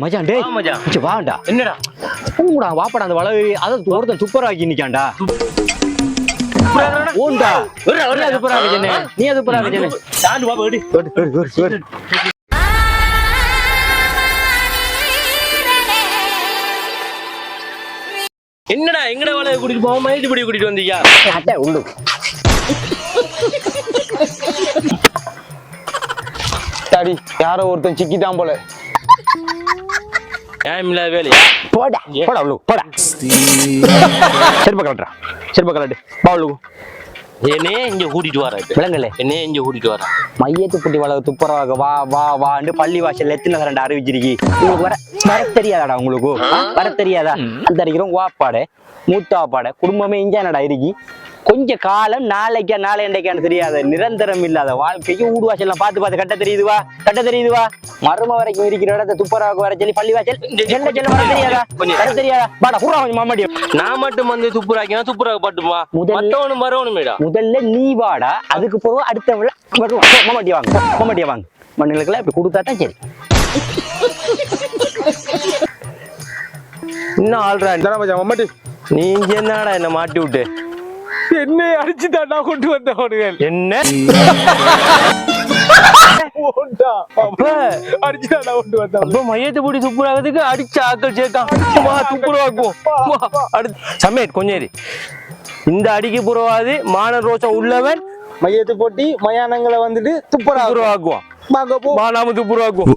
மச்சான் டேய் மச்சான் மச்சான் வாடா. என்னடா பூடா வாப்படா அந்த வளவு அத ஒருத்தன் சூப்பராக்கி நிக்கான்டா. ஓண்டா நீ அது சூப்பராக ஜெனே. நீ அது சூப்பராக ஜெனே. Sand Baba eddy. என்னடா எங்கட வளைய கூட்டிட்டு போவோம் மயிட்டு பிடி கூட்டிட்டு வந்தீங்க அட்டை உண்டு. டாடி யாரோ ஒருத்தன் சிக்கிட்டான் போல. ஏன் இல்ல வேலையா போடா போடா உள்ளு போடா. செருப்பு கலட்றா செருப்பு கலட்டு பா உள்ளு. என்னையே இங்க கூட்டிட்டு வரேன் விலங்கல்ல என்னையே இங்க கூட்டிட்டு வரேன். மையத்து புட்டி வளவு துப்புரவாக வா வா வான்னு பள்ளி வாசல் எத்தனை ரெண்டு அறிவிச்சிருக்கி. உங்களுக்கு வர தெரியாதாடா உங்களுக்கு வர தெரியாதா? அந்த அறிக்கிறோம் வாப்பாட மூத்த வாப்பாட குடும்பமே இஞ்சானடா இருக்கி. கொஞ்ச காலம் நாளைக்கா நாளை இன்றைக்கான்னு தெரியாத நிரந்தரம் இல்லாத வாழ்க்கைக்கு ஊடு வாசல் பார்த்து பார்த்து கட்ட தெரியுதுவா மரும வரைக்கும் இருக்கிற இடத்த துப்புரவாக வர சொல்லி பள்ளி வாசல் செல்ல செல்ல வர தெரியாதா? வர தெரியாதா? பாடா பூரா கொஞ்சம் மாமாடி. நான் மட்டும் வந்து துப்புராக்கினா துப்புராக பட்டுமா மத்தவனும் வரவனுமேடா. முதல்ல நீ வாடா அதுக்கு போக அடுத்த மாமாட்டியா வாங்க மண்ணுங்களுக்குலாம் இப்படி கொடுத்தா தான் சரி. இன்னும் ஆள்றா மம்மாட்டி நீ இங்க என்னடா என்ன மாட்டி விட்டு என்னை அடிச்சுட்டாண்டா கொண்டு வந்தவனுகள். என்ன அடிச்சுட்டாண்டா கொண்டு வந்தவன். அப்ப மையத்தை பிடி துப்புராகிறதுக்கு அடிச்ச ஆக்கள் சேர்த்தான் துப்புரவாக்குவோம். சமேட் கொஞ்சம் இரு. இந்த அடிக்கு புறவாது மான ரோசம் உள்ளவன் மையத்தை போட்டி மயானங்களை வந்துட்டு துப்புரவாக்குவான். நாம துப்புரவாக்குவோம்.